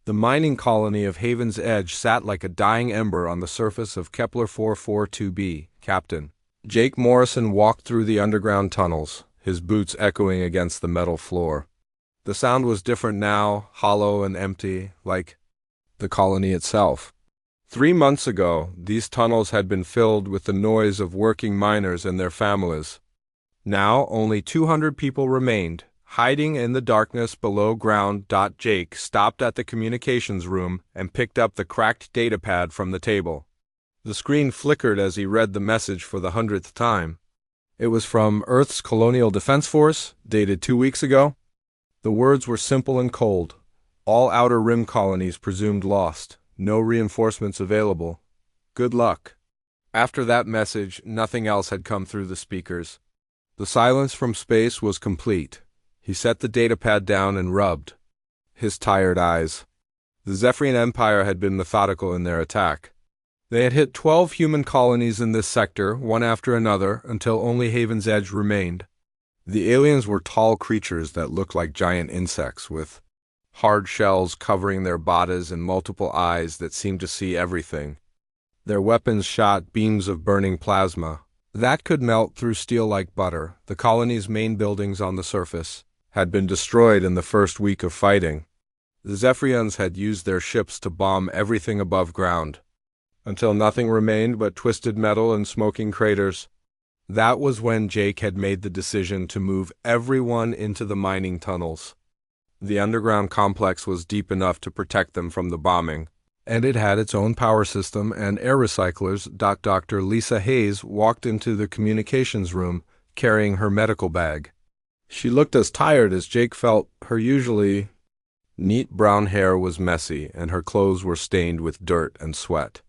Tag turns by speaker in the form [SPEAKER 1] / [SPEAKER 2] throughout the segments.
[SPEAKER 1] The mining colony of Haven's Edge sat like a dying ember on the surface of Kepler 442b, Captain. Jake Morrison walked through the underground tunnels, his boots echoing against the metal floor. The sound was different now, hollow and empty, like the colony itself. 3 months ago, these tunnels had been filled with the noise of working miners and their families. Now, only 200 people remained, hiding in the darkness below ground. Jake stopped at the communications room and picked up the cracked datapad from the table. The screen flickered as he read the message for the 100th time. It was from Earth's Colonial Defense Force, dated 2 weeks ago. The words were simple and cold. All Outer Rim colonies presumed lost. No reinforcements available. Good luck. After that message, nothing else had come through the speakers. The silence from space was complete. He set the datapad down and rubbed his tired eyes. The Zephyrian Empire had been methodical in their attack. They had hit 12 human colonies in this sector, one after another, until only Haven's Edge remained. The aliens were tall creatures that looked like giant insects, with hard shells covering their bodies and multiple eyes that seemed to see everything. Their weapons shot beams of burning plasma that could melt through steel like butter. The colony's main buildings on the surface had been destroyed in the first week of fighting. The Zephyrians had used their ships to bomb everything above ground, until nothing remained but twisted metal and smoking craters. That was when Jake had made the decision to move everyone into the mining tunnels. The underground complex was deep enough to protect them from the bombing, and it had its own power system and air recyclers. Dr. Lisa Hayes walked into the communications room, carrying her medical bag. She looked as tired as Jake felt. Her usually neat brown hair was messy, and her clothes were stained with dirt and sweat.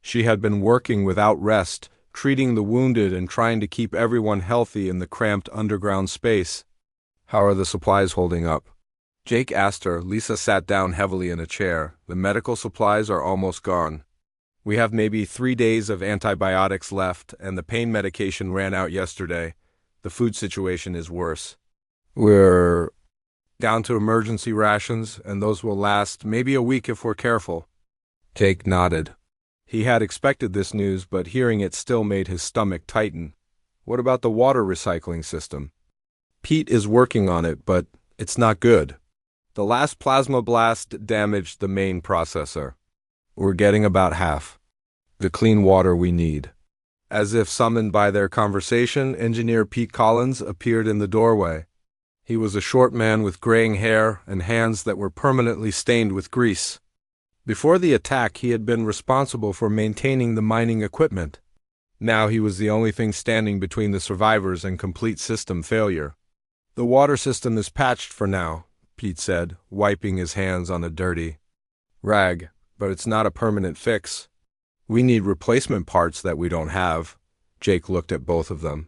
[SPEAKER 1] She had been working without rest, treating the wounded and trying to keep everyone healthy in the cramped underground space. "How are the supplies holding up?" Jake asked her. Lisa sat down heavily in a chair. "The medical supplies are almost gone. We have maybe 3 days of antibiotics left, and the pain medication ran out yesterday. The food situation is worse. We're down to emergency rations, and those will last maybe a week if we're careful." Jake nodded. He had expected this news, but hearing it still made his stomach tighten. "What about the water recycling system?" "Pete is working on it, but it's not good. The last plasma blast damaged the main processor. We're getting about half the clean water we need." As if summoned by their conversation, Engineer Pete Collins appeared in the doorway. He was a short man with graying hair and hands that were permanently stained with grease. Before the attack, he had been responsible for maintaining the mining equipment. Now he was the only thing standing between the survivors and complete system failure. "The water system is patched for now," Pete said, wiping his hands on a dirty rag, "but it's not a permanent fix. We need replacement parts that we don't have." Jake looked at both of them.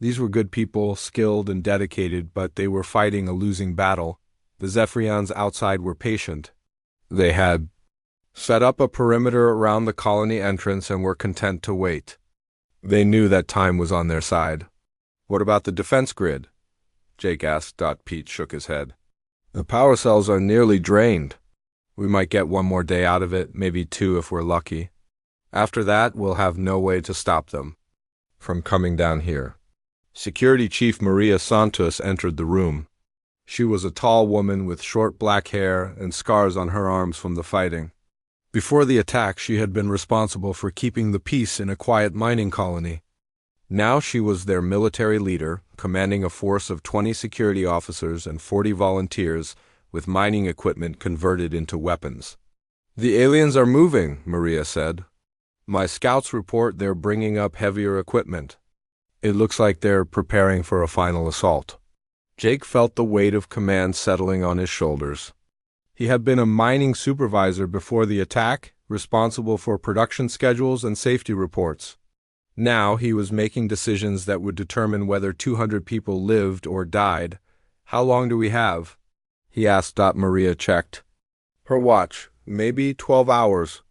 [SPEAKER 1] These were good people, skilled and dedicated, but they were fighting a losing battle. The Zephyrians outside were patient. They had set up a perimeter around the colony entrance and were content to wait. They knew that time was on their side. "What about the defense grid?" Jake asked. Pete shook his head. "The power cells are nearly drained. We might get 1 more day out of it, maybe 2 if we're lucky. After that, we'll have no way to stop them from coming down here." Security Chief Maria Santos entered the room. She was a tall woman with short black hair and scars on her arms from the fighting. Before the attack, she had been responsible for keeping the peace in a quiet mining colony. Now she was their military leader, commanding a force of 20 security officers and 40 volunteers with mining equipment converted into weapons. "The aliens are moving," Maria said. "My scouts report they're bringing up heavier equipment. It looks like they're preparing for a final assault." Jake felt the weight of command settling on his shoulders. He had been a mining supervisor before the attack, responsible for production schedules and safety reports. Now he was making decisions that would determine whether 200 people lived or died. "How long do we have?" he asked. Maria checked her watch. "Maybe 12 hours.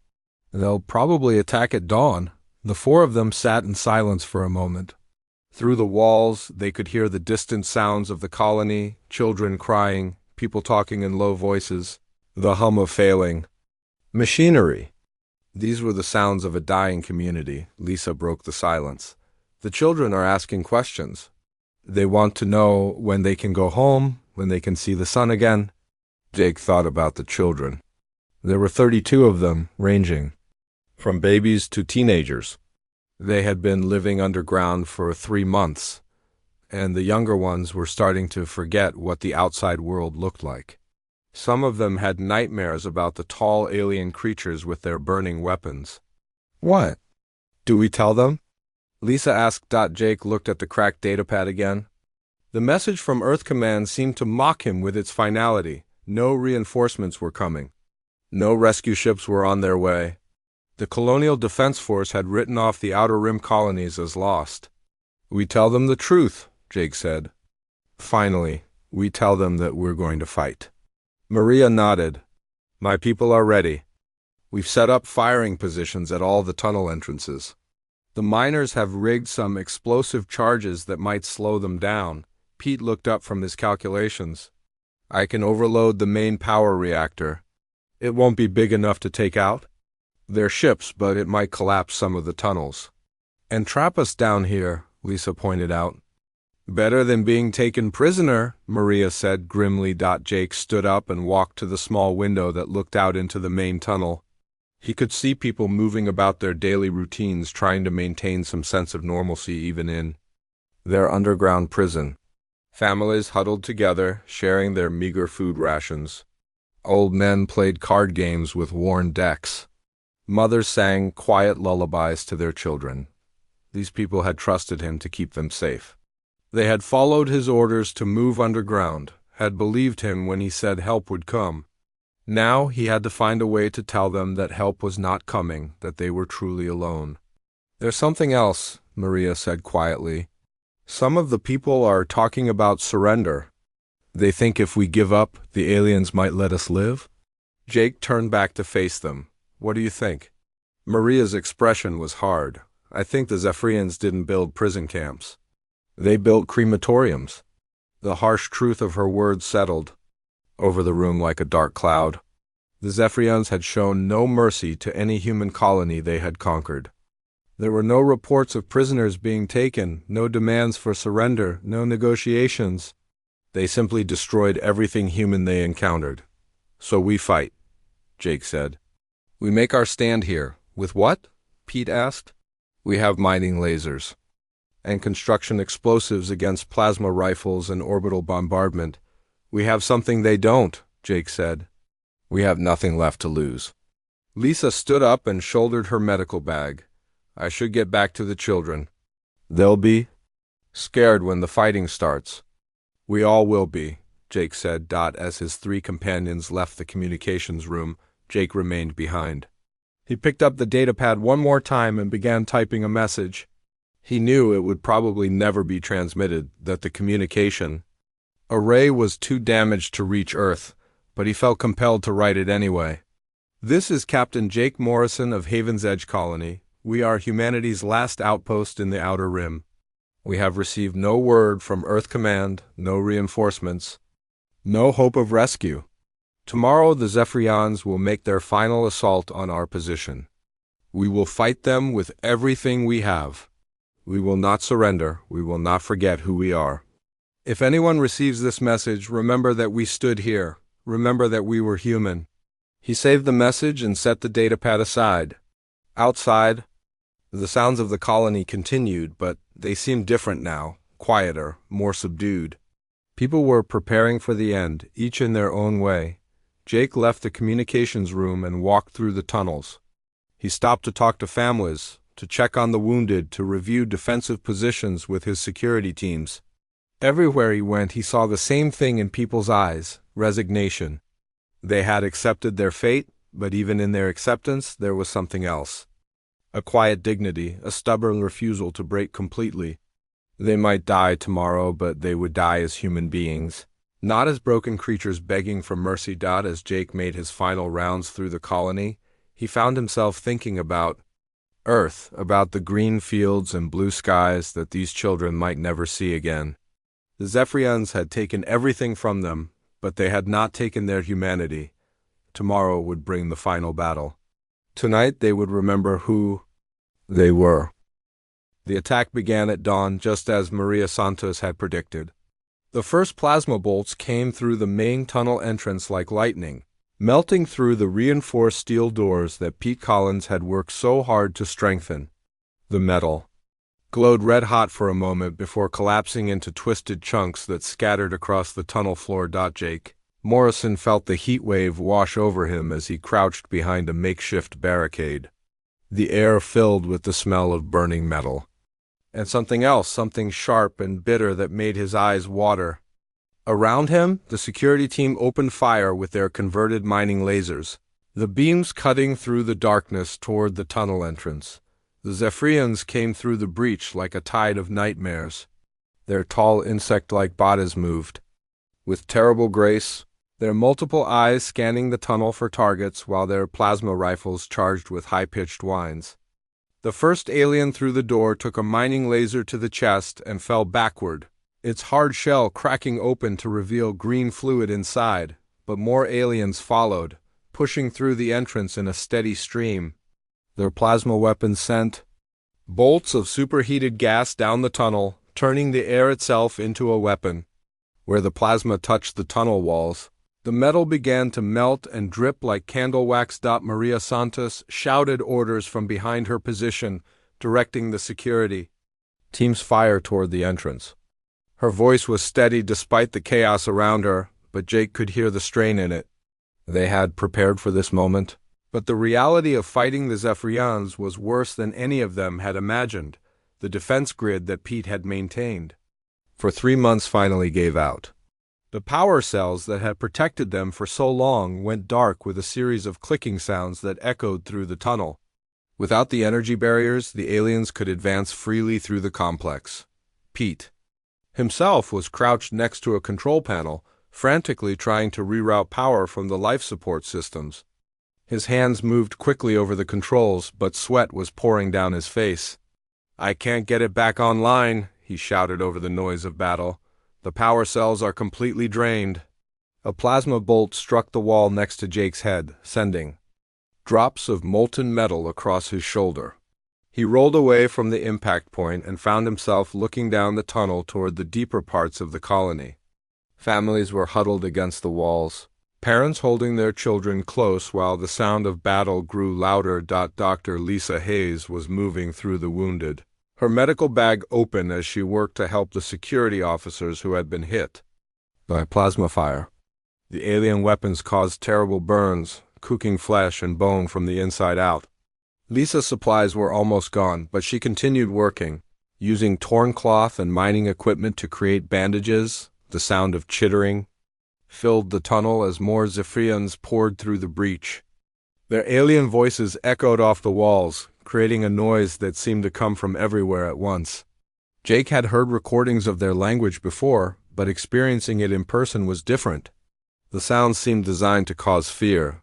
[SPEAKER 1] They'll probably attack at dawn." The 4 of them sat in silence for a moment. Through the walls, they could hear the distant sounds of the colony, children crying, people talking in low voices. The hum of failing machinery. These were the sounds of a dying community. Lisa broke the silence. The children are asking questions. They want to know when they can go home, when they can see the sun again. Jake thought about the children. There were 32 of them, ranging from babies to teenagers. They had been living underground for 3 months, and the younger ones were starting to forget what the outside world looked like. Some of them had nightmares about the tall alien creatures with their burning weapons. What? Do we tell them? Lisa asked. Jake looked at the cracked datapad again. The message from Earth Command seemed to mock him with its finality. No reinforcements were coming. No rescue ships were on their way. The Colonial Defense Force had written off the Outer Rim colonies as lost. We tell them the truth, Jake said. Finally, we tell them that we're going to fight. Maria nodded. My people are ready. We've set up firing positions at all the tunnel entrances. The miners have rigged some explosive charges that might slow them down. Pete looked up from his calculations. I can overload the main power reactor. It won't be big enough to take out their ships, but it might collapse some of the tunnels. And trap us down here, Lisa pointed out. Better than being taken prisoner, Maria said grimly. Jake stood up and walked to the small window that looked out into the main tunnel. He could see people moving about their daily routines, trying to maintain some sense of normalcy even in their underground prison. Families huddled together, sharing their meager food rations. Old men played card games with worn decks. Mothers sang quiet lullabies to their children. These people had trusted him to keep them safe. They had followed his orders to move underground, had believed him when he said help would come. Now he had to find a way to tell them that help was not coming, that they were truly alone. There's something else, Maria said quietly. Some of the people are talking about surrender. They think if we give up, the aliens might let us live? Jake turned back to face them. What do you think? Maria's expression was hard. I think the Zephyrians didn't build prison camps. They built crematoriums. The harsh truth of her words settled over the room like a dark cloud. The Zephyrians had shown no mercy to any human colony they had conquered. There were no reports of prisoners being taken, no demands for surrender, no negotiations. They simply destroyed everything human they encountered. So we fight, Jake said. We make our stand here. With what? Pete asked. We have mining lasers and construction explosives against plasma rifles and orbital bombardment. We have something they don't, Jake said. We have nothing left to lose. Lisa stood up and shouldered her medical bag. I should get back to the children. They'll be scared when the fighting starts. We all will be, Jake said. As his 3 companions left the communications room, Jake remained behind. He picked up the datapad one more time and began typing a message. He knew it would probably never be transmitted, that the communication array was too damaged to reach Earth, but he felt compelled to write it anyway. This is Captain Jake Morrison of Haven's Edge Colony. We are humanity's last outpost in the Outer Rim. We have received no word from Earth Command, no reinforcements, no hope of rescue. Tomorrow the Zephyrians will make their final assault on our position. We will fight them with everything we have. We will not surrender. We will not forget who we are. If anyone receives this message, remember that we stood here. Remember that we were human. He saved the message and set the datapad aside. Outside, the sounds of the colony continued, but they seemed different now, quieter, more subdued. People were preparing for the end, each in their own way. Jake left the communications room and walked through the tunnels. He stopped to talk to families, to check on the wounded, to review defensive positions with his security teams. Everywhere he went, he saw the same thing in people's eyes: resignation. They had accepted their fate, but even in their acceptance, there was something else. A quiet dignity, a stubborn refusal to break completely. They might die tomorrow, but they would die as human beings, not as broken creatures begging for mercy. As Jake made his final rounds through the colony, he found himself thinking about Earth, about the green fields and blue skies that these children might never see again. The Zephyrians had taken everything from them, but they had not taken their humanity. Tomorrow would bring the final battle. Tonight they would remember who they were. The attack began at dawn, just as Maria Santos had predicted. The first plasma bolts came through the main tunnel entrance like lightning, melting through the reinforced steel doors that Pete Collins had worked so hard to strengthen. The metal glowed red-hot for a moment before collapsing into twisted chunks that scattered across the tunnel floor. Jake Morrison felt the heat wave wash over him as he crouched behind a makeshift barricade. The air filled with the smell of burning metal. And something else, something sharp and bitter that made his eyes water. Around him, the security team opened fire with their converted mining lasers, the beams cutting through the darkness toward the tunnel entrance. The Zephyrians came through the breach like a tide of nightmares. Their tall insect-like bodies moved with terrible grace, their multiple eyes scanning the tunnel for targets while their plasma rifles charged with high-pitched whines. The first alien through the door took a mining laser to the chest and fell backward, its hard shell cracking open to reveal green fluid inside, but more aliens followed, pushing through the entrance in a steady stream. Their plasma weapons sent bolts of superheated gas down the tunnel, turning the air itself into a weapon. Where the plasma touched the tunnel walls, the metal began to melt and drip like candle wax. Maria Santos shouted orders from behind her position, directing the security team's fire toward the entrance. Her voice was steady despite the chaos around her, but Jake could hear the strain in it. They had prepared for this moment, but the reality of fighting the Zephyrians was worse than any of them had imagined. The defense grid that Pete had maintained for 3 months finally gave out. The power cells that had protected them for so long went dark with a series of clicking sounds that echoed through the tunnel. Without the energy barriers, the aliens could advance freely through the complex. Pete himself was crouched next to a control panel, frantically trying to reroute power from the life support systems. His hands moved quickly over the controls, but sweat was pouring down his face. "I can't get it back online," he shouted over the noise of battle. "The power cells are completely drained." A plasma bolt struck the wall next to Jake's head, sending drops of molten metal across his shoulder. He rolled away from the impact point and found himself looking down the tunnel toward the deeper parts of the colony. Families were huddled against the walls, parents holding their children close while the sound of battle grew louder. Dr. Lisa Hayes was moving through the wounded, her medical bag open as she worked to help the security officers who had been hit by plasma fire. The alien weapons caused terrible burns, cooking flesh and bone from the inside out. Lisa's supplies were almost gone, but she continued working, using torn cloth and mining equipment to create bandages. The sound of chittering filled the tunnel as more Zephyrians poured through the breach. Their alien voices echoed off the walls, creating a noise that seemed to come from everywhere at once. Jake had heard recordings of their language before, but experiencing it in person was different. The sounds seemed designed to cause fear,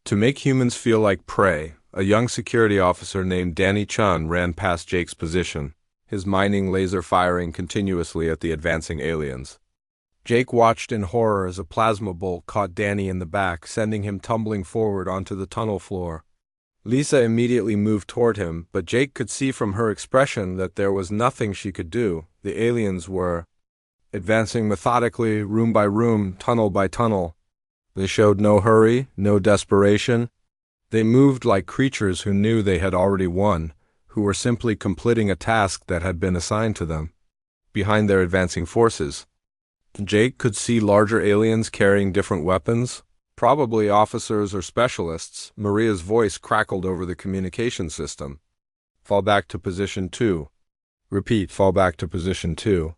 [SPEAKER 1] to make humans feel like prey. A young security officer named Danny Chun ran past Jake's position, his mining laser firing continuously at the advancing aliens. Jake watched in horror as a plasma bolt caught Danny in the back, sending him tumbling forward onto the tunnel floor. Lisa immediately moved toward him, but Jake could see from her expression that there was nothing she could do. The aliens were advancing methodically, room by room, tunnel by tunnel. They showed no hurry, no desperation. They moved like creatures who knew they had already won, who were simply completing a task that had been assigned to them. Behind their advancing forces, Jake could see larger aliens carrying different weapons, probably officers or specialists. Maria's voice crackled over the communication system. "Fall back to position 2. Repeat, fall back to position 2.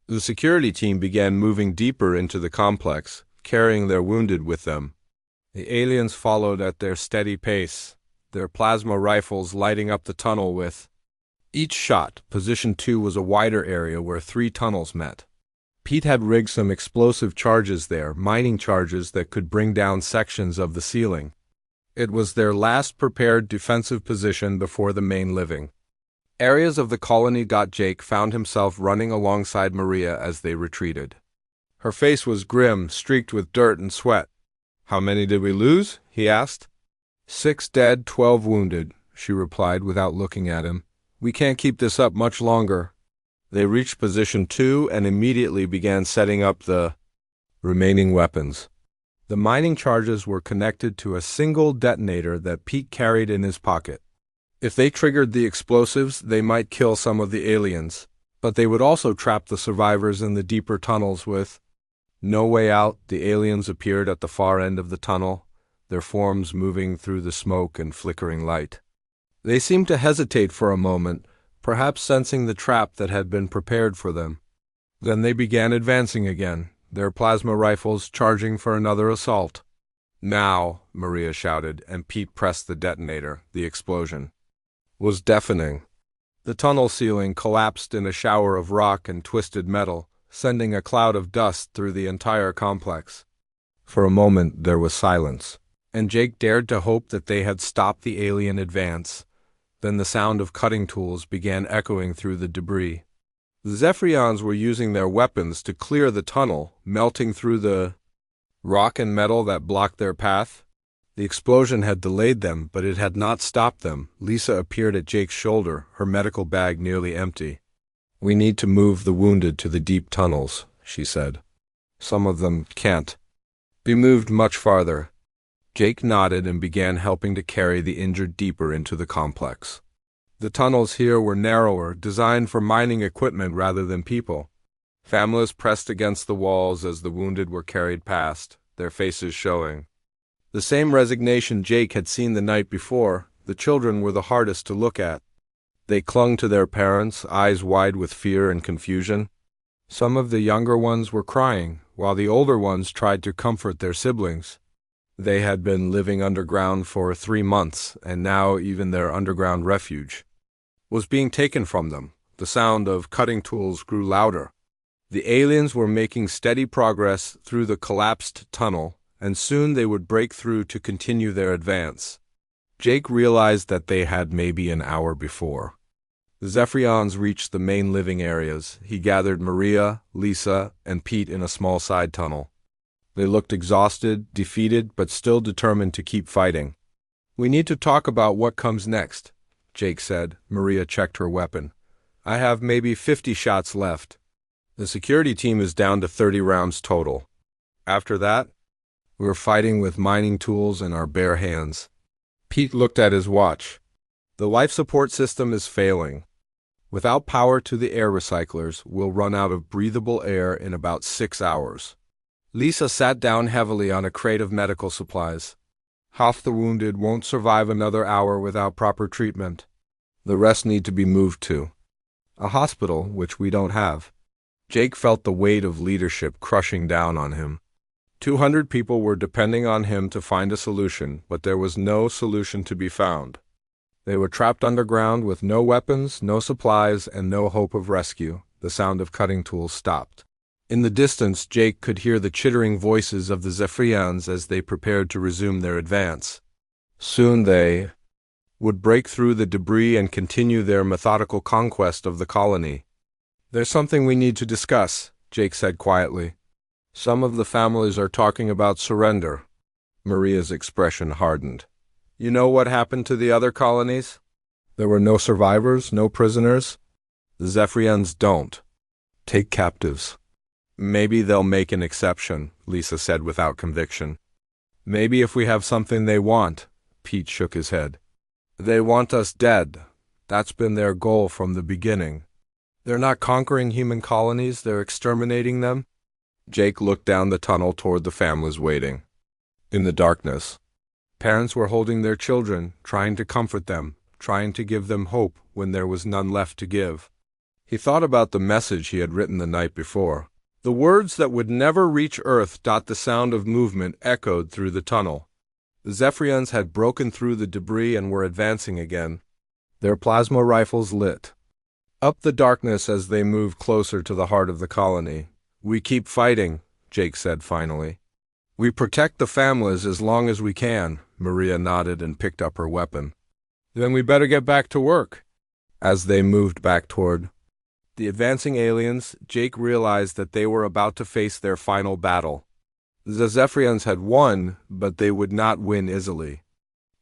[SPEAKER 1] The security team began moving deeper into the complex, carrying their wounded with them. The aliens followed at their steady pace, their plasma rifles lighting up the tunnel with each shot. Position 2 was a wider area where 3 tunnels met. Pete had rigged some explosive charges there, mining charges that could bring down sections of the ceiling. It was their last prepared defensive position before the main living areas of the colony. Jake found himself running alongside Maria as they retreated. Her face was grim, streaked with dirt and sweat. How many did we lose? He asked. 6 dead, 12 wounded, she replied without looking at him. We can't keep this up much longer. They reached position 2 and immediately began setting up the remaining weapons. The mining charges were connected to a single detonator that Pete carried in his pocket. If they triggered the explosives, they might kill some of the aliens, but they would also trap the survivors in the deeper tunnels with no way out. The aliens appeared at the far end of the tunnel, their forms moving through the smoke and flickering light. They seemed to hesitate for a moment, perhaps sensing the trap that had been prepared for them. Then they began advancing again, their plasma rifles charging for another assault. Now, Maria shouted, and Pete pressed the detonator. The explosion was deafening. The tunnel ceiling collapsed in a shower of rock and twisted metal, sending a cloud of dust through the entire complex. For a moment there was silence, and Jake dared to hope that they had stopped the alien advance. Then the sound of cutting tools began echoing through the debris. The Zephyrians were using their weapons to clear the tunnel, melting through the rock and metal that blocked their path. The explosion had delayed them, but it had not stopped them. Lisa appeared at Jake's shoulder, her medical bag nearly empty. We need to move the wounded to the deep tunnels, she said. Some of them can't be moved much farther. Jake nodded and began helping to carry the injured deeper into the complex. The tunnels here were narrower, designed for mining equipment rather than people. Families pressed against the walls as the wounded were carried past, their faces showing the same resignation Jake had seen the night before. The children were the hardest to look at. They clung to their parents, eyes wide with fear and confusion. Some of the younger ones were crying, while the older ones tried to comfort their siblings. They had been living underground for 3 months, and now even their underground refuge was being taken from them. The sound of cutting tools grew louder. The aliens were making steady progress through the collapsed tunnel, and soon they would break through to continue their advance. Jake realized that they had maybe an hour before. The Zephyrians reached the main living areas. He gathered Maria, Lisa, and Pete in a small side tunnel. They looked exhausted, defeated, but still determined to keep fighting. We need to talk about what comes next, Jake said. Maria checked her weapon. I have maybe 50 shots left. The security team is down to 30 rounds total. After that, we're fighting with mining tools and our bare hands. Pete looked at his watch. The life support system is failing. Without power to the air recyclers, we'll run out of breathable air in about 6 hours. Lisa sat down heavily on a crate of medical supplies. Half the wounded won't survive another hour without proper treatment. The rest need to be moved to a hospital, which we don't have. Jake felt the weight of leadership crushing down on him. 200 people were depending on him to find a solution, but there was no solution to be found. They were trapped underground with no weapons, no supplies, and no hope of rescue. The sound of cutting tools stopped. In the distance, Jake could hear the chittering voices of the Zephyrians as they prepared to resume their advance. Soon they would break through the debris and continue their methodical conquest of the colony. There's something we need to discuss, Jake said quietly. Some of the families are talking about surrender. Maria's expression hardened. You know what happened to the other colonies? There were no survivors, no prisoners. The Zephyrians don't take captives. Maybe they'll make an exception, Lisa said without conviction. Maybe if we have something they want. Pete shook his head. They want us dead. That's been their goal from the beginning. They're not conquering human colonies, they're exterminating them. Jake looked down the tunnel toward the families waiting. In the darkness, parents were holding their children, trying to comfort them, trying to give them hope when there was none left to give. He thought about the message he had written the night before. The words that would never reach Earth. The sound of movement echoed through the tunnel. The Zephyrians had broken through the debris and were advancing again. Their plasma rifles lit up the darkness as they moved closer to the heart of the colony. We keep fighting, Jake said finally. We protect the families as long as we can. Maria nodded and picked up her weapon. Then we better get back to work. As they moved back toward the advancing aliens, Jake realized that they were about to face their final battle. The Zephyrians had won, but they would not win easily.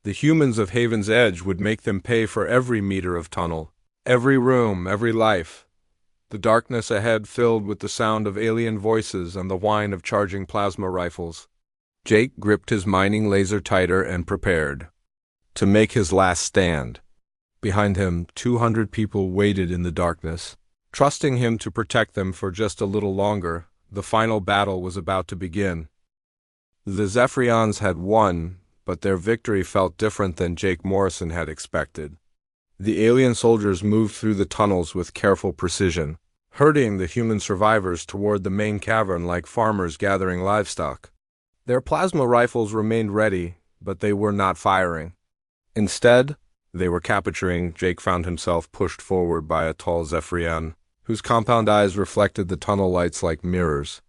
[SPEAKER 1] The humans of Haven's Edge would make them pay for every meter of tunnel, every room, every life. The darkness ahead filled with the sound of alien voices and the whine of charging plasma rifles. Jake gripped his mining laser tighter and prepared to make his last stand. Behind him, 200 people waited in the darkness, trusting him to protect them for just a little longer. The final battle was about to begin. The Zephyrians had won, but their victory felt different than Jake Morrison had expected. The alien soldiers moved through the tunnels with careful precision, herding the human survivors toward the main cavern like farmers gathering livestock. Their plasma rifles remained ready, but they were not firing. Instead, they were capturing. Jake found himself pushed forward by a tall Zephyrian, whose compound eyes reflected the tunnel lights like mirrors.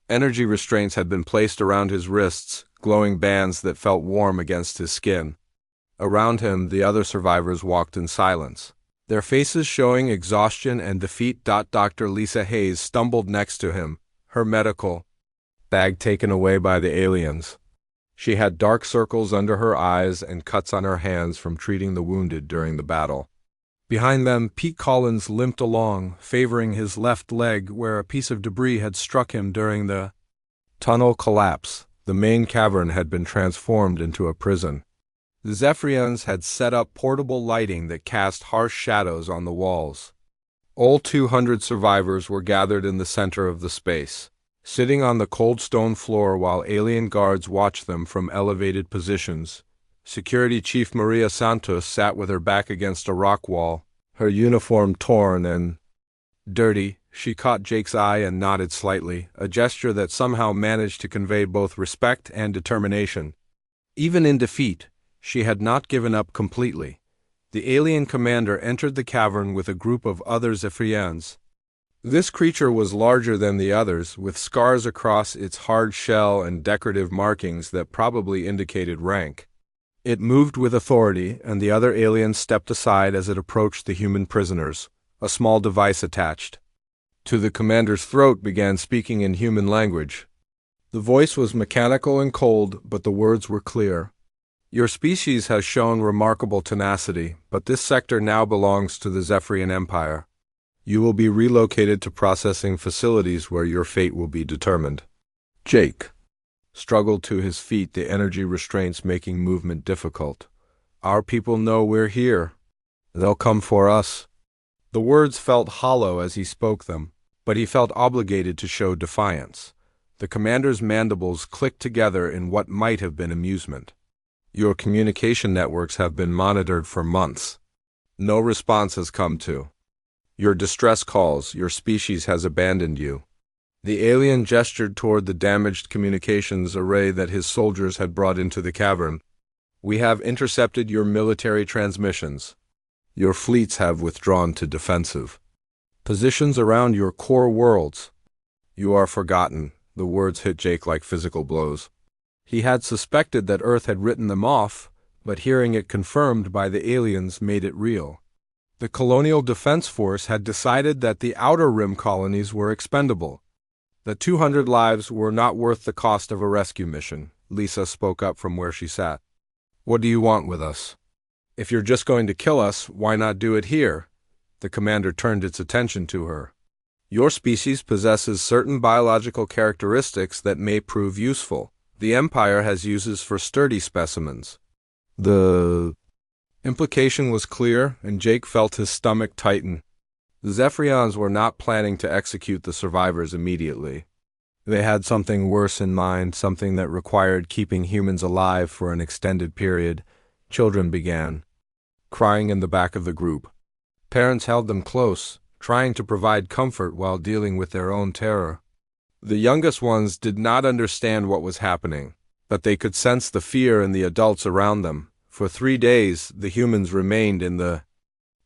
[SPEAKER 1] Energy restraints had been placed around his wrists, glowing bands that felt warm against his skin. Around him, the other survivors walked in silence, their faces showing exhaustion and defeat. Dr. Lisa Hayes stumbled next to him, her medical bag taken away by the aliens. She had dark circles under her eyes and cuts on her hands from treating the wounded during the battle. Behind them, Pete Collins limped along, favoring his left leg where a piece of debris had struck him during the tunnel collapse. The main cavern had been transformed into a prison. The Zephyrians had set up portable lighting that cast harsh shadows on the walls. All 200 survivors were gathered in the center of the space, sitting on the cold stone floor while alien guards watched them from elevated positions. Security Chief Maria Santos sat with her back against a rock wall, her uniform torn and dirty. She caught Jake's eye and nodded slightly, a gesture that somehow managed to convey both respect and determination. Even in defeat, she had not given up completely. The alien commander entered the cavern with a group of other Zephyrians. This creature was larger than the others, with scars across its hard shell and decorative markings that probably indicated rank. It moved with authority, and the other aliens stepped aside as it approached the human prisoners. A small device attached to the commander's throat began speaking in human language. The voice was mechanical and cold, but the words were clear. Your species has shown remarkable tenacity, but this sector now belongs to the Zephyrian Empire. You will be relocated to processing facilities where your fate will be determined. Jake struggled to his feet, the energy restraints making movement difficult. Our people know we're here. They'll come for us. The words felt hollow as he spoke them, but he felt obligated to show defiance. The commander's mandibles clicked together in what might have been amusement. Your communication networks have been monitored for months. No response has come to your distress calls. Your species has abandoned you. The alien gestured toward the damaged communications array that his soldiers had brought into the cavern. We have intercepted your military transmissions. Your fleets have withdrawn to defensive positions around your core worlds. You are forgotten. The words hit Jake like physical blows. He had suspected that Earth had written them off, but hearing it confirmed by the aliens made it real. The Colonial Defense Force had decided that the Outer Rim colonies were expendable. The 200 lives were not worth the cost of a rescue mission. Lisa spoke up from where she sat. What do you want with us? If you're just going to kill us, why not do it here? The commander turned its attention to her. Your species possesses certain biological characteristics that may prove useful. The Empire has uses for sturdy specimens. The implication was clear, and Jake felt his stomach tighten. The Zephyrians were not planning to execute the survivors immediately. They had something worse in mind, something that required keeping humans alive for an extended period. Children began crying in the back of the group. Parents held them close, trying to provide comfort while dealing with their own terror. The youngest ones did not understand what was happening, but they could sense the fear in the adults around them. For 3 days, the humans remained in the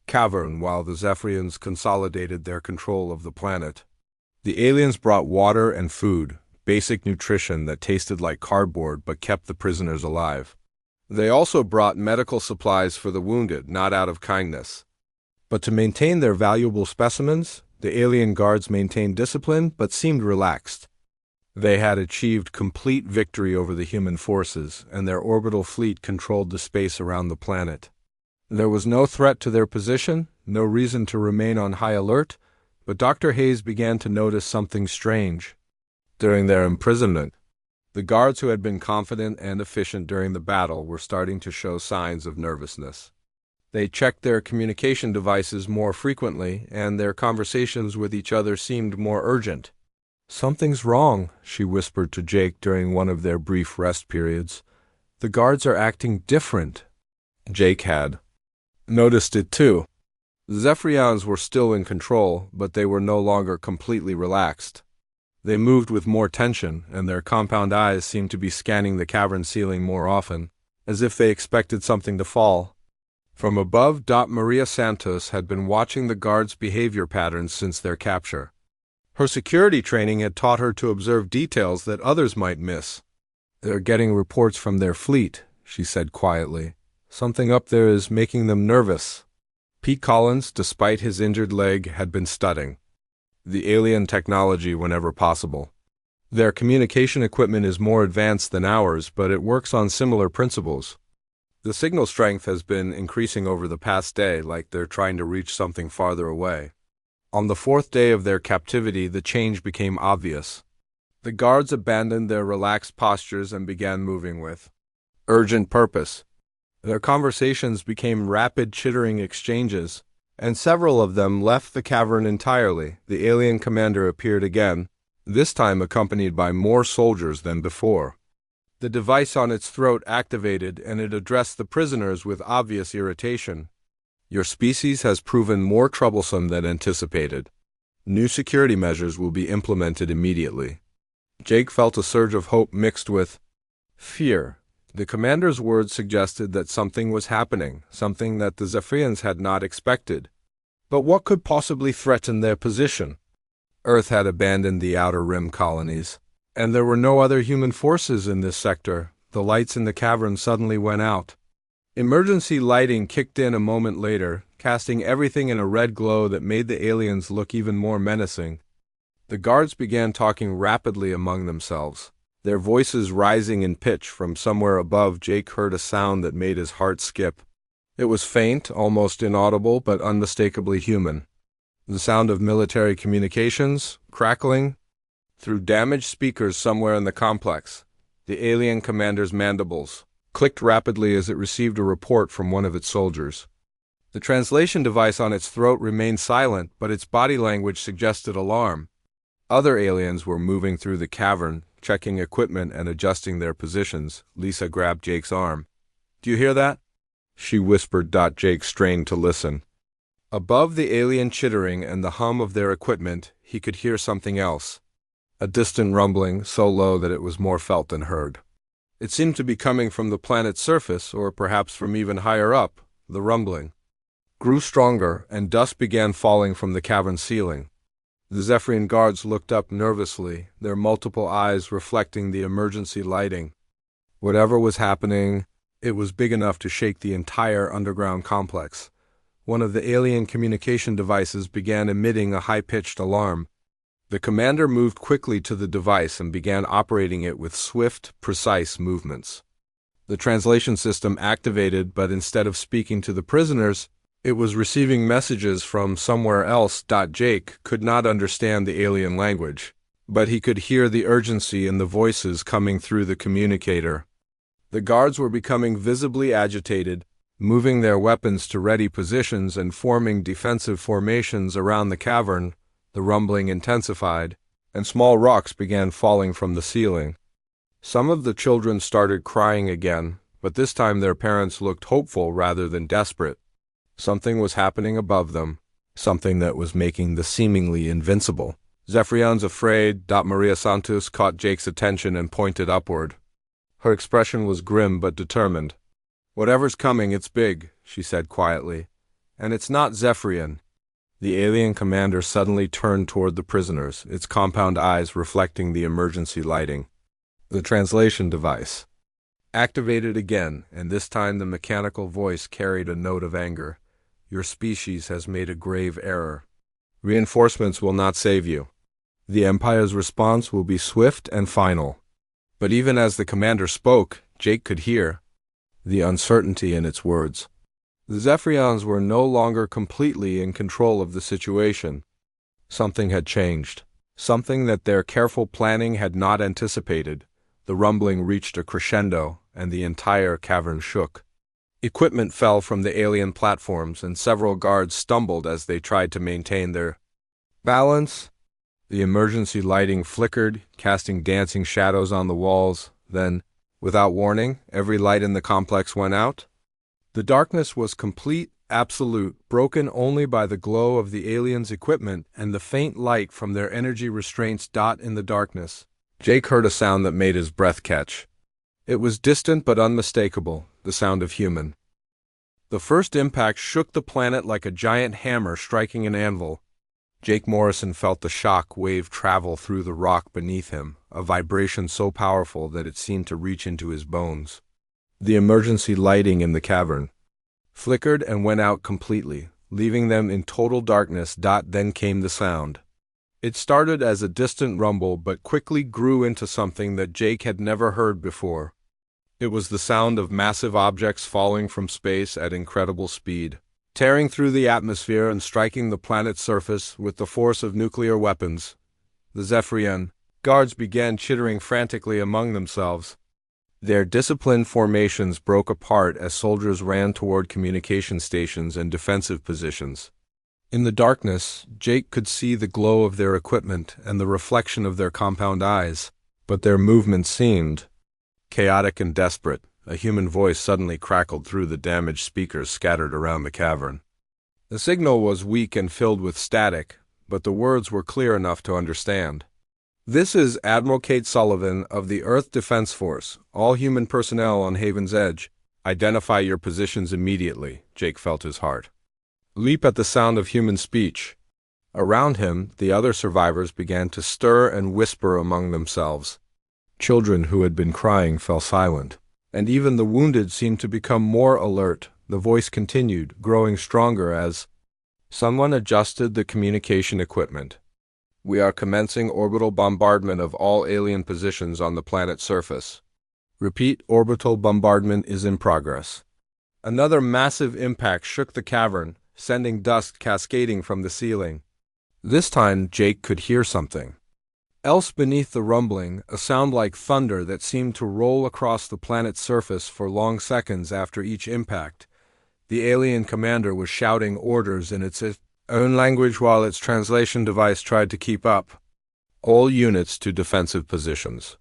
[SPEAKER 1] cavern while the Zephyrians consolidated their control of the planet. The aliens brought water and food, basic nutrition that tasted like cardboard but kept the prisoners alive. They also brought medical supplies for the wounded, not out of kindness. But to maintain their valuable specimens, the alien guards maintained discipline but seemed relaxed. They had achieved complete victory over the human forces, and their orbital fleet controlled the space around the planet. There was no threat to their position, no reason to remain on high alert, but Dr. Hayes began to notice something strange. During their imprisonment, the guards who had been confident and efficient during the battle were starting to show signs of nervousness. They checked their communication devices more frequently, and their conversations with each other seemed more urgent. "Something's wrong," she whispered to Jake during one of their brief rest periods. "The guards are acting different." Jake had noticed it too. The Zephyrians were still in control, but they were no longer completely relaxed. They moved with more tension, and their compound eyes seemed to be scanning the cavern ceiling more often, as if they expected something to fall. From above, Maria Santos had been watching the guards' behavior patterns since their capture. Her security training had taught her to observe details that others might miss. "They're getting reports from their fleet," she said quietly. "Something up there is making them nervous." Pete Collins, despite his injured leg, had been studying the alien technology whenever possible. "Their communication equipment is more advanced than ours, but it works on similar principles. The signal strength has been increasing over the past day, like they're trying to reach something farther away." On the fourth day of their captivity, the change became obvious. The guards abandoned their relaxed postures and began moving with urgent purpose. Their conversations became rapid, chittering exchanges, and several of them left the cavern entirely. The alien commander appeared again, this time accompanied by more soldiers than before. The device on its throat activated, and it addressed the prisoners with obvious irritation. "Your species has proven more troublesome than anticipated. New security measures will be implemented immediately." Jake felt a surge of hope mixed with fear. The commander's words suggested that something was happening, something that the Zephyrians had not expected. But what could possibly threaten their position? Earth had abandoned the Outer Rim colonies, and there were no other human forces in this sector. The lights in the cavern suddenly went out. Emergency lighting kicked in a moment later, casting everything in a red glow that made the aliens look even more menacing. The guards began talking rapidly among themselves, their voices rising in pitch. From somewhere above, Jake heard a sound that made his heart skip. It was faint, almost inaudible, but unmistakably human. The sound of military communications, crackling through damaged speakers somewhere in the complex. The alien commander's mandibles clicked rapidly as it received a report from one of its soldiers. The translation device on its throat remained silent, but its body language suggested alarm. Other aliens were moving through the cavern, checking equipment and adjusting their positions. Lisa grabbed Jake's arm. "Do you hear that?" she whispered. Jake strained to listen. Above the alien chittering and the hum of their equipment, he could hear something else. A distant rumbling, so low that it was more felt than heard. It seemed to be coming from the planet's surface, or perhaps from even higher up. The rumbling grew stronger, and dust began falling from the cavern ceiling. The Zephyrian guards looked up nervously, their multiple eyes reflecting the emergency lighting. Whatever was happening, it was big enough to shake the entire underground complex. One of the alien communication devices began emitting a high-pitched alarm. The commander moved quickly to the device and began operating it with swift, precise movements. The translation system activated, but instead of speaking to the prisoners, it was receiving messages from somewhere else. Jake could not understand the alien language, but he could hear the urgency in the voices coming through the communicator. The guards were becoming visibly agitated, moving their weapons to ready positions and forming defensive formations around the cavern. The rumbling intensified, and small rocks began falling from the ceiling. Some of the children started crying again, but this time their parents looked hopeful rather than desperate. Something was happening above them, something that was making the seemingly invincible Zephyrians afraid. Maria Santos caught Jake's attention and pointed upward. Her expression was grim but determined. "Whatever's coming, it's big," she said quietly. "And it's not Zephyrian." The alien commander suddenly turned toward the prisoners, its compound eyes reflecting the emergency lighting. The translation device activated again, and this time the mechanical voice carried a note of anger. "Your species has made a grave error. Reinforcements will not save you." The Empire's response will be swift and final. But even as the commander spoke, Jake could hear the uncertainty in its words. The Zephyrians were no longer completely in control of the situation. Something had changed. Something that their careful planning had not anticipated. The rumbling reached a crescendo, and the entire cavern shook. Equipment fell from the alien platforms, and several guards stumbled as they tried to maintain their balance. The emergency lighting flickered, casting dancing shadows on the walls. Then, without warning, every light in the complex went out. The darkness was complete, absolute, broken only by the glow of the aliens' equipment and the faint light from their energy restraints. In the darkness, Jake heard a sound that made his breath catch. It was distant but unmistakable, the sound of human. The first impact shook the planet like a giant hammer striking an anvil. Jake Morrison felt the shock wave travel through the rock beneath him, a vibration so powerful that it seemed to reach into his bones. The emergency lighting in the cavern flickered and went out completely, leaving them in total darkness. Then came the sound. It started as a distant rumble but quickly grew into something that Jake had never heard before. It was the sound of massive objects falling from space at incredible speed, tearing through the atmosphere and striking the planet's surface with the force of nuclear weapons. The Zephyrian guards began chittering frantically among themselves. Their disciplined formations broke apart as soldiers ran toward communication stations and defensive positions. In the darkness, Jake could see the glow of their equipment and the reflection of their compound eyes, but their movements seemed chaotic and desperate. A human voice suddenly crackled through the damaged speakers scattered around the cavern. The signal was weak and filled with static, but the words were clear enough to understand. "This is Admiral Kate Sullivan of the Earth Defense Force. All human personnel on Haven's Edge. Identify your positions immediately." Jake felt his heart leap at the sound of human speech. Around him, the other survivors began to stir and whisper among themselves. Children who had been crying fell silent, and even the wounded seemed to become more alert. The voice continued, growing stronger as someone adjusted the communication equipment. "We are commencing orbital bombardment of all alien positions on the planet's surface. Repeat, orbital bombardment is in progress." Another massive impact shook the cavern, sending dust cascading from the ceiling. This time, Jake could hear something else beneath the rumbling, a sound like thunder that seemed to roll across the planet's surface for long seconds after each impact. The alien commander was shouting orders in its own language while its translation device tried to keep up. "All units to defensive positions.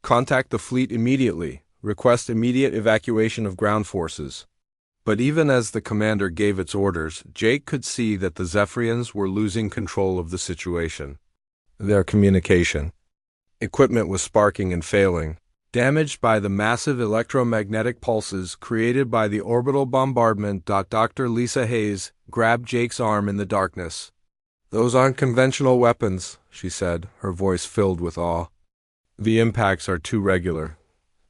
[SPEAKER 1] Contact the fleet immediately. Request immediate evacuation of ground forces." But even as the commander gave its orders, Jake could see that the Zephyrians were losing control of the situation. Their communication equipment was sparking and failing, damaged by the massive electromagnetic pulses created by the orbital bombardment. Dr. Lisa Hayes grabbed Jake's arm in the darkness. "Those aren't conventional weapons," she said, her voice filled with awe. "The impacts are too regular,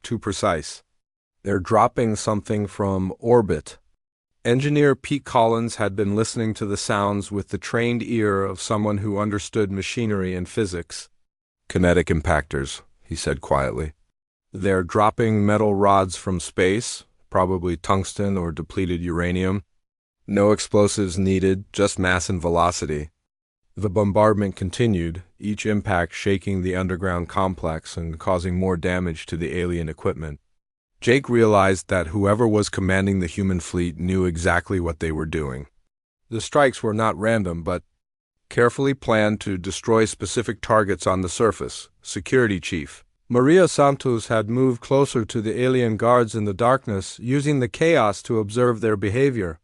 [SPEAKER 1] too precise. They're dropping something from orbit." Engineer Pete Collins had been listening to the sounds with the trained ear of someone who understood machinery and physics. "Kinetic impactors," he said quietly. "They're dropping metal rods from space, probably tungsten or depleted uranium. No explosives needed, just mass and velocity." The bombardment continued, each impact shaking the underground complex and causing more damage to the alien equipment. Jake realized that whoever was commanding the human fleet knew exactly what they were doing. The strikes were not random, but carefully planned to destroy specific targets on the surface. Security Chief Maria Santos had moved closer to the alien guards in the darkness, using the chaos to observe their behavior.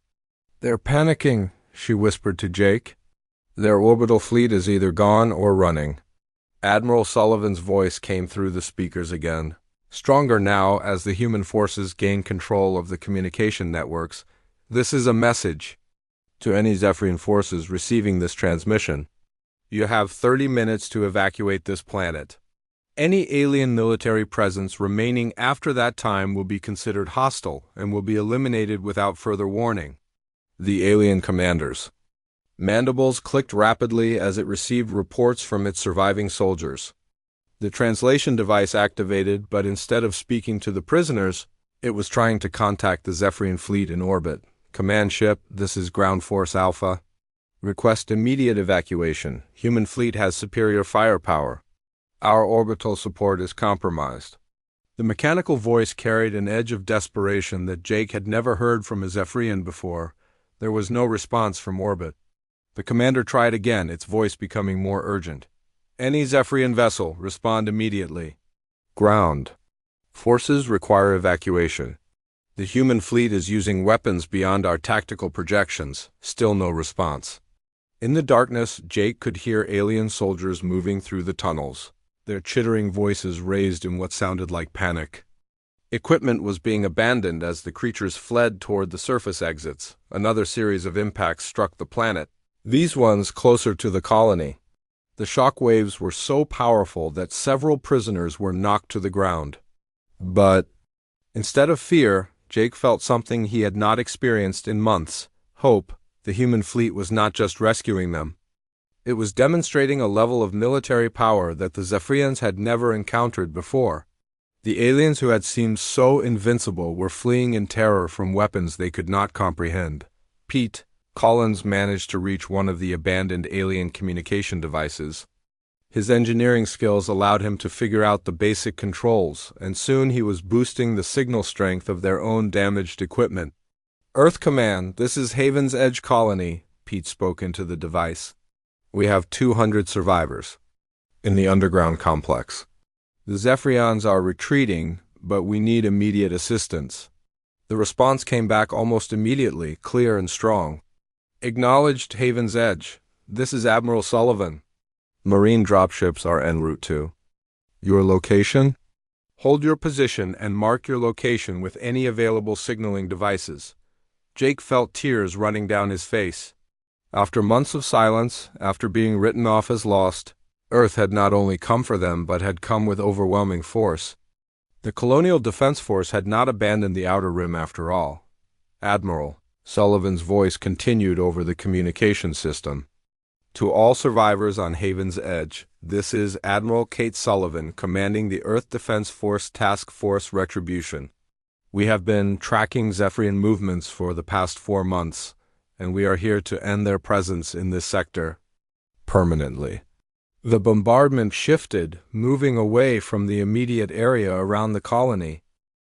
[SPEAKER 1] "They're panicking," she whispered to Jake. "Their orbital fleet is either gone or running." Admiral Sullivan's voice came through the speakers again, stronger now as the human forces gained control of the communication networks. "This is a message to any Zephyrian forces receiving this transmission. You have 30 minutes to evacuate this planet. Any alien military presence remaining after that time will be considered hostile and will be eliminated without further warning." The alien commanders Mandibles clicked rapidly as it received reports from its surviving soldiers. The translation device activated, but instead of speaking to the prisoners, it was trying to contact the Zephyrian fleet in orbit. Command ship, this is Ground Force Alpha. Request immediate evacuation. Human fleet has superior firepower. Our orbital support is compromised. The mechanical voice carried an edge of desperation that Jake had never heard from a Zephyrian before. There was no response from orbit. The commander tried again, its voice becoming more urgent. Any Zephyrian vessel, respond immediately. Ground. Forces require evacuation. The human fleet is using weapons beyond our tactical projections. Still no response. In the darkness, Jake could hear alien soldiers moving through the tunnels, their chittering voices raised in what sounded like panic. Equipment was being abandoned as the creatures fled toward the surface exits. Another series of impacts struck the planet, these ones closer to the colony. The shock waves were so powerful that several prisoners were knocked to the ground. But instead of fear, Jake felt something he had not experienced in months: hope. The human fleet was not just rescuing them. It was demonstrating a level of military power that the Zephyrians had never encountered before. The aliens who had seemed so invincible were fleeing in terror from weapons they could not comprehend. Pete Collins managed to reach one of the abandoned alien communication devices. His engineering skills allowed him to figure out the basic controls, and soon he was boosting the signal strength of their own damaged equipment. Earth Command, this is Haven's Edge Colony, Pete spoke into the device. We have 200 survivors in the underground complex. The Zephyrians are retreating, but we need immediate assistance. The response came back almost immediately, clear and strong. Acknowledged Haven's Edge. This is Admiral Sullivan. Marine dropships are en route to. Your location? Hold your position and mark your location with any available signaling devices. Jake felt tears running down his face. After months of silence, after being written off as lost, Earth had not only come for them but had come with overwhelming force. The Colonial Defense Force had not abandoned the Outer Rim after all. Admiral, Sullivan's voice continued over the communication system. To all survivors on Haven's Edge, this is Admiral Kate Sullivan commanding the Earth Defense Force Task Force Retribution. We have been tracking Zephyrian movements for the past 4 months, and we are here to end their presence in this sector permanently. The bombardment shifted, moving away from the immediate area around the colony.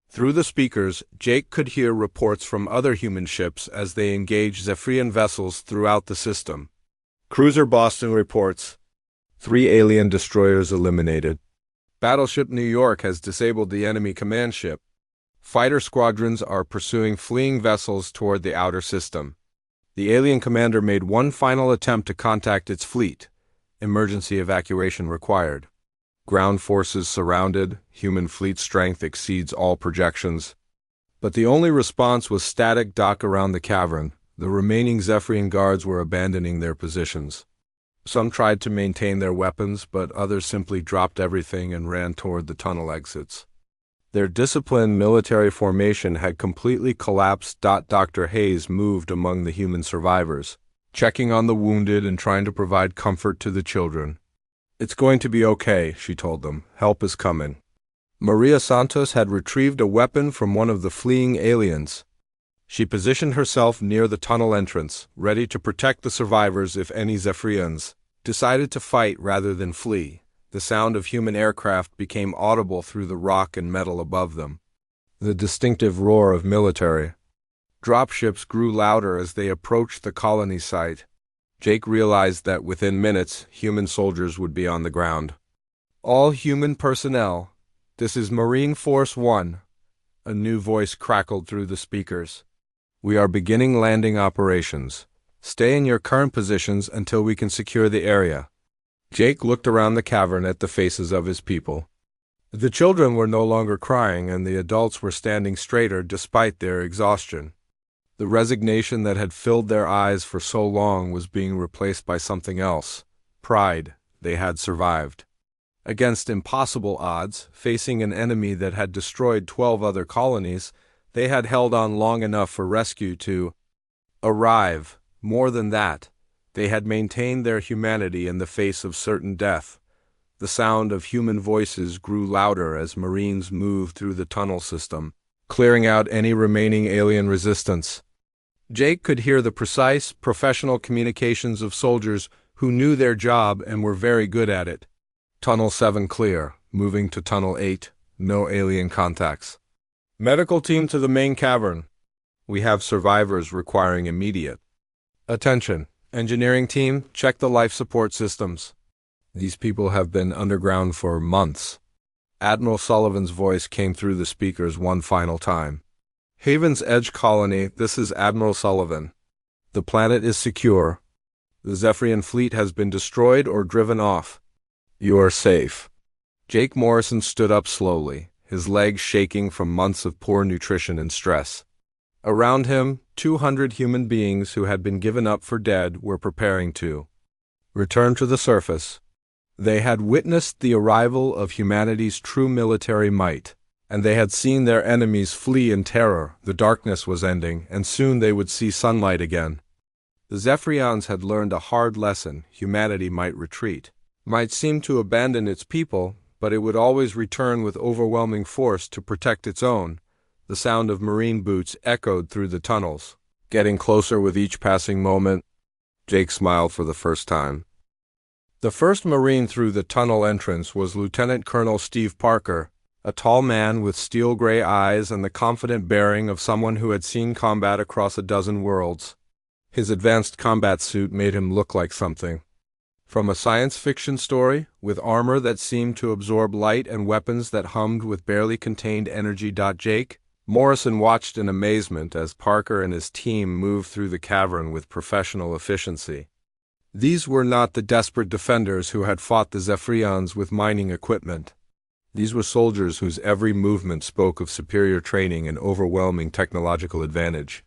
[SPEAKER 1] Through the speakers, Jake could hear reports from other human ships as they engaged Zephyrian vessels throughout the system. Cruiser Boston reports 3 alien destroyers eliminated. Battleship New York has disabled the enemy command ship. Fighter squadrons are pursuing fleeing vessels toward the outer system. The alien commander made one final attempt to contact its fleet. Emergency evacuation required. Ground forces surrounded. Human fleet strength exceeds all projections. But the only response was static dock around the cavern. The remaining Zephyrian guards were abandoning their positions. Some tried to maintain their weapons, but others simply dropped everything and ran toward the tunnel exits. Their disciplined military formation had completely collapsed. Dr. Hayes moved among the human survivors, checking on the wounded and trying to provide comfort to the children. It's going to be okay, she told them. Help is coming. Maria Santos had retrieved a weapon from one of the fleeing aliens. She positioned herself near the tunnel entrance, ready to protect the survivors if any Zephyrians decided to fight rather than flee. The sound of human aircraft became audible through the rock and metal above them. The distinctive roar of military dropships grew louder as they approached the colony site. Jake realized that within minutes, human soldiers would be on the ground. All human personnel, this is Marine Force 1. A new voice crackled through the speakers. We are beginning landing operations. Stay in your current positions until we can secure the area. Jake looked around the cavern at the faces of his people. The children were no longer crying, and the adults were standing straighter despite their exhaustion. The resignation that had filled their eyes for so long was being replaced by something else: pride. They had survived. Against impossible odds, facing an enemy that had destroyed 12 other colonies, they had held on long enough for rescue to arrive. More than that, They had maintained their humanity in the face of certain death. The sound of human voices grew louder as Marines moved through the tunnel system, clearing out any remaining alien resistance. Jake could hear the precise, professional communications of soldiers who knew their job and were very good at it. Tunnel 7 clear, moving to Tunnel 8, no alien contacts. Medical team to the main cavern. We have survivors requiring immediate attention. Engineering team, check the life support systems. These people have been underground for months. Admiral Sullivan's voice came through the speakers one final time. Haven's Edge Colony, this is Admiral Sullivan. The planet is secure. The Zephyrian fleet has been destroyed or driven off. You are safe. Jake Morrison stood up slowly, his legs shaking from months of poor nutrition and stress. Around him, 200 human beings who had been given up for dead were preparing to return to the surface. They had witnessed the arrival of humanity's true military might, and they had seen their enemies flee in terror. The darkness was ending, and soon they would see sunlight again. The Zephyrians had learned a hard lesson. Humanity might retreat, might seem to abandon its people, but it would always return with overwhelming force to protect its own. The sound of Marine boots echoed through the tunnels, getting closer with each passing moment. Jake smiled for the first time. The first Marine through the tunnel entrance was Lieutenant Colonel Steve Parker, a tall man with steel-gray eyes and the confident bearing of someone who had seen combat across a dozen worlds. His advanced combat suit made him look like something from a science fiction story, with armor that seemed to absorb light and weapons that hummed with barely contained energy. Jake Morrison watched in amazement as Parker and his team moved through the cavern with professional efficiency. These were not the desperate defenders who had fought the Zephyrians with mining equipment. These were soldiers whose every movement spoke of superior training and overwhelming technological advantage.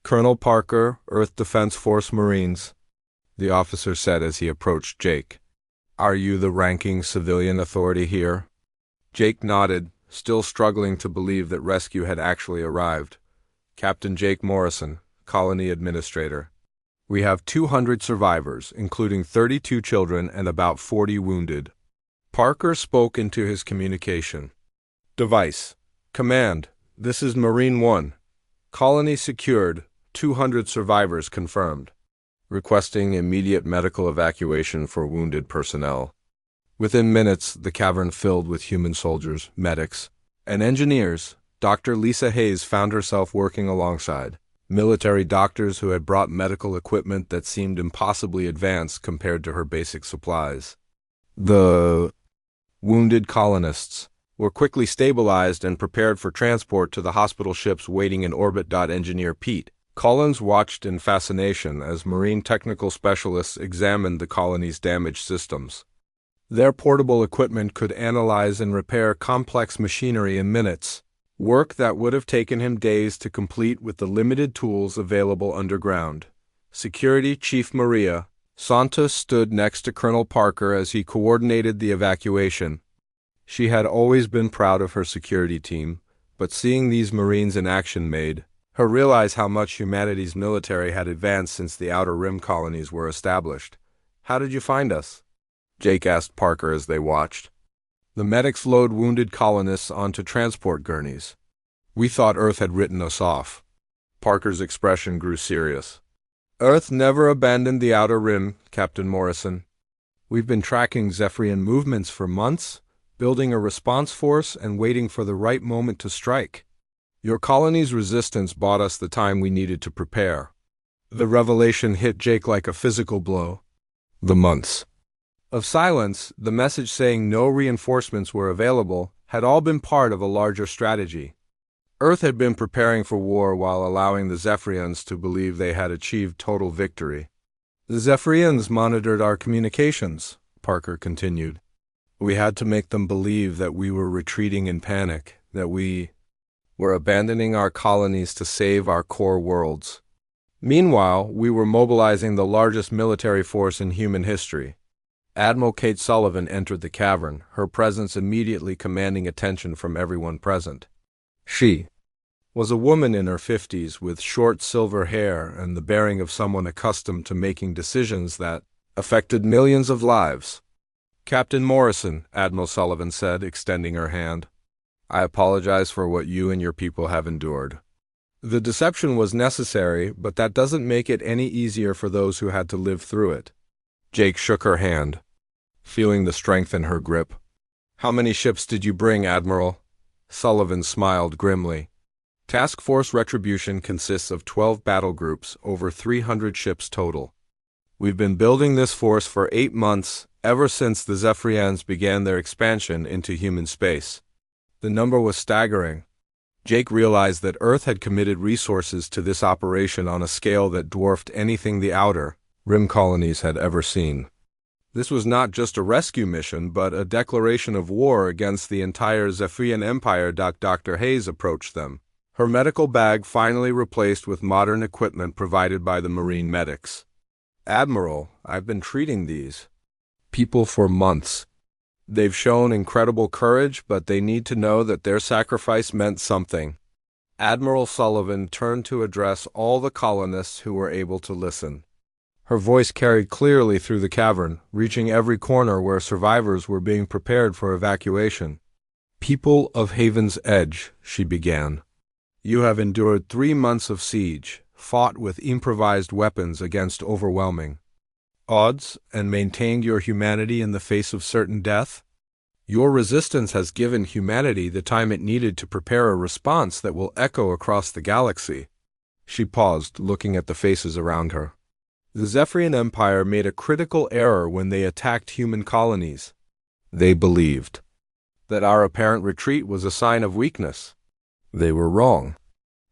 [SPEAKER 1] Colonel Parker, Earth Defense Force Marines, the officer said as he approached Jake. Are you the ranking civilian authority here? Jake nodded, still struggling to believe that rescue had actually arrived. Captain Jake Morrison, Colony Administrator. We have 200 survivors, including 32 children and about 40 wounded. Parker spoke into his communication. Device. Command. This is Marine 1. Colony secured. 200 survivors confirmed. Requesting immediate medical evacuation for wounded personnel. Within minutes, the cavern filled with human soldiers, medics, and engineers. Dr. Lisa Hayes found herself working alongside military doctors who had brought medical equipment that seemed impossibly advanced compared to her basic supplies. The wounded colonists were quickly stabilized and prepared for transport to the hospital ships waiting in orbit. Engineer Pete Collins watched in fascination as Marine technical specialists examined the colony's damaged systems. Their portable equipment could analyze and repair complex machinery in minutes, work that would have taken him days to complete with the limited tools available underground. Security Chief Maria Santos stood next to Colonel Parker as he coordinated the evacuation. She had always been proud of her security team, but seeing these Marines in action made her realize how much humanity's military had advanced since the Outer Rim colonies were established. How did you find us? Jake asked Parker as they watched. The medics load wounded colonists onto transport gurneys. We thought Earth had written us off. Parker's expression grew serious. Earth never abandoned the Outer Rim, Captain Morrison. We've been tracking Zephyrian movements for months, building a response force and waiting for the right moment to strike. Your colony's resistance bought us the time we needed to prepare. The revelation hit Jake like a physical blow. The months of silence, the message saying no reinforcements were available, had all been part of a larger strategy. Earth had been preparing for war while allowing the Zephyrians to believe they had achieved total victory. The Zephyrians monitored our communications, Parker continued. We had to make them believe that we were retreating in panic, that we were abandoning our colonies to save our core worlds. Meanwhile, we were mobilizing the largest military force in human history. Admiral Kate Sullivan entered the cavern, her presence immediately commanding attention from everyone present. She was a woman in her 50s with short silver hair and the bearing of someone accustomed to making decisions that affected millions of lives. "Captain Morrison," Admiral Sullivan said, extending her hand. "I apologize for what you and your people have endured. The deception was necessary, but that doesn't make it any easier for those who had to live through it." Jake shook her hand, feeling the strength in her grip. "How many ships did you bring, Admiral?" Sullivan smiled grimly. "Task Force Retribution consists of 12 battle groups, over 300 ships total. We've been building this force for 8 months, ever since the Zephyrians began their expansion into human space." The number was staggering. Jake realized that Earth had committed resources to this operation on a scale that dwarfed anything the Outer Rim colonies had ever seen. This was not just a rescue mission, but a declaration of war against the entire Zephyrian Empire. Dr. Hayes approached them, her medical bag finally replaced with modern equipment provided by the Marine medics. "Admiral, I've been treating these people for months. They've shown incredible courage, but they need to know that their sacrifice meant something." Admiral Sullivan turned to address all the colonists who were able to listen. Her voice carried clearly through the cavern, reaching every corner where survivors were being prepared for evacuation. "People of Haven's Edge," she began, "you have endured 3 months of siege, fought with improvised weapons against overwhelming odds, and maintained your humanity in the face of certain death. Your resistance has given humanity the time it needed to prepare a response that will echo across the galaxy." She paused, looking at the faces around her. "The Zephyrian Empire made a critical error when they attacked human colonies. They believed that our apparent retreat was a sign of weakness. They were wrong."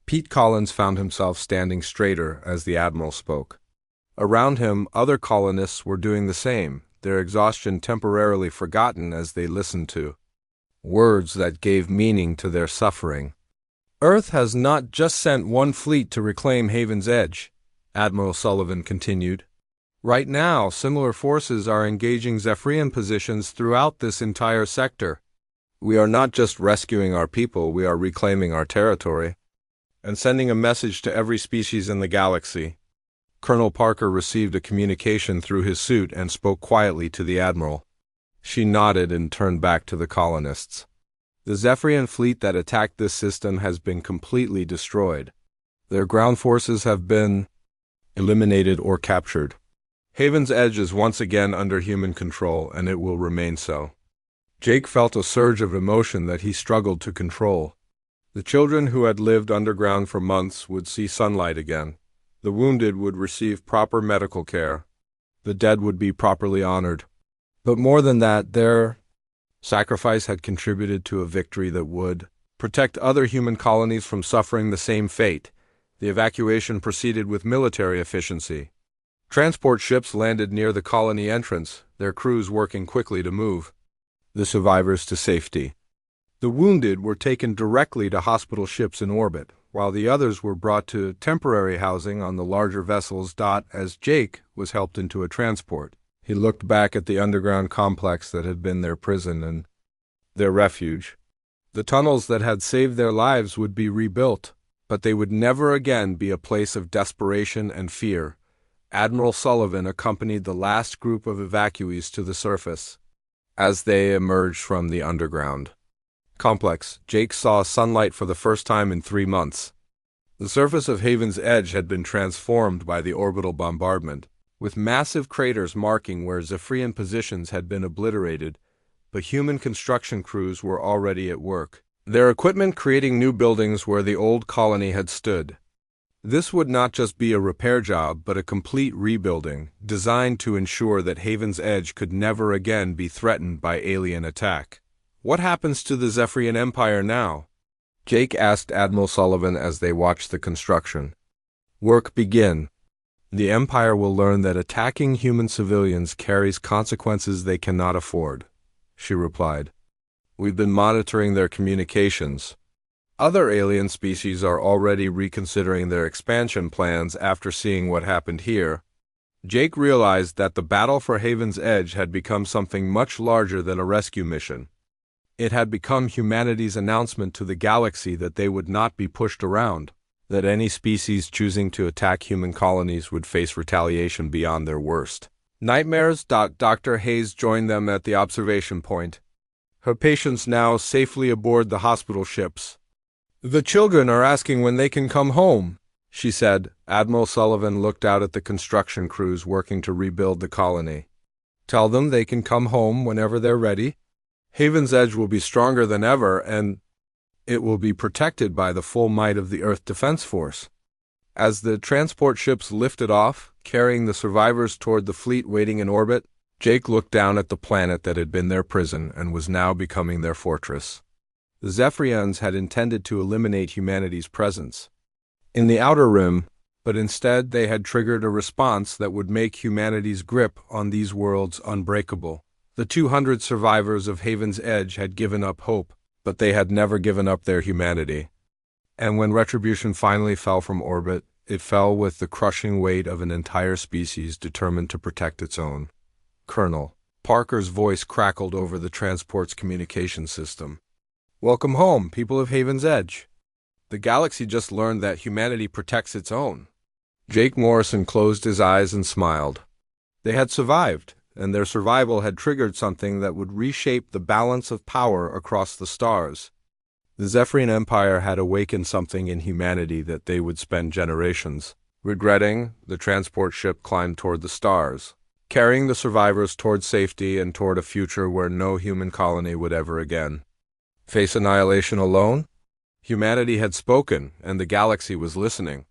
[SPEAKER 1] Pete Collins found himself standing straighter as the Admiral spoke. Around him, other colonists were doing the same, their exhaustion temporarily forgotten as they listened to words that gave meaning to their suffering. "Earth has not just sent one fleet to reclaim Haven's Edge," Admiral Sullivan continued. "Right now, similar forces are engaging Zephyrian positions throughout this entire sector. We are not just rescuing our people, we are reclaiming our territory and sending a message to every species in the galaxy." Colonel Parker received a communication through his suit and spoke quietly to the Admiral. She nodded and turned back to the colonists. "The Zephyrian fleet that attacked this system has been completely destroyed. Their ground forces have been eliminated or captured. Haven's Edge is once again under human control, and it will remain so." Jake felt a surge of emotion that he struggled to control. The children who had lived underground for months would see sunlight again. The wounded would receive proper medical care. The dead would be properly honored. But more than that, their sacrifice had contributed to a victory that would protect other human colonies from suffering the same fate. The evacuation proceeded with military efficiency. Transport ships landed near the colony entrance, their crews working quickly to move the survivors to safety. The wounded were taken directly to hospital ships in orbit, while the others were brought to temporary housing on the larger vessels. As Jake was helped into a transport, he looked back at the underground complex that had been their prison and their refuge. The tunnels that had saved their lives would be rebuilt, but they would never again be a place of desperation and fear. Admiral Sullivan accompanied the last group of evacuees to the surface. As they emerged from the underground complex, Jake saw sunlight for the first time in 3 months. The surface of Haven's Edge had been transformed by the orbital bombardment, with massive craters marking where Zephyrian positions had been obliterated, but human construction crews were already at work, their equipment creating new buildings where the old colony had stood. This would not just be a repair job, but a complete rebuilding, designed to ensure that Haven's Edge could never again be threatened by alien attack. "What happens to the Zephyrian Empire now?" Jake asked Admiral Sullivan as they watched the construction. "Work begin. The Empire will learn that attacking human civilians carries consequences they cannot afford," she replied. "We've been monitoring their communications. Other alien species are already reconsidering their expansion plans after seeing what happened here." Jake realized that the battle for Haven's Edge had become something much larger than a rescue mission. It had become humanity's announcement to the galaxy that they would not be pushed around, that any species choosing to attack human colonies would face retaliation beyond their worst nightmares. Dr. Hayes joined them at the observation point, her patients now safely aboard the hospital ships. "The children are asking when they can come home," she said. Admiral Sullivan looked out at the construction crews working to rebuild the colony. "Tell them they can come home whenever they're ready. Haven's Edge will be stronger than ever, and it will be protected by the full might of the Earth Defense Force." As the transport ships lifted off, carrying the survivors toward the fleet waiting in orbit, Jake looked down at the planet that had been their prison and was now becoming their fortress. The Zephyrians had intended to eliminate humanity's presence in the Outer Rim, but instead they had triggered a response that would make humanity's grip on these worlds unbreakable. The 200 survivors of Haven's Edge had given up hope, but they had never given up their humanity. And when Retribution finally fell from orbit, it fell with the crushing weight of an entire species determined to protect its own. Colonel Parker's voice crackled over the transport's communication system. "Welcome home, people of Haven's Edge. The galaxy just learned that humanity protects its own." Jake Morrison closed his eyes and smiled. They had survived, and their survival had triggered something that would reshape the balance of power across the stars. The Zephyrian Empire had awakened something in humanity that they would spend generations regretting. The transport ship climbed toward the stars, carrying the survivors toward safety and toward a future where no human colony would ever again face annihilation alone. Humanity had spoken, and the galaxy was listening.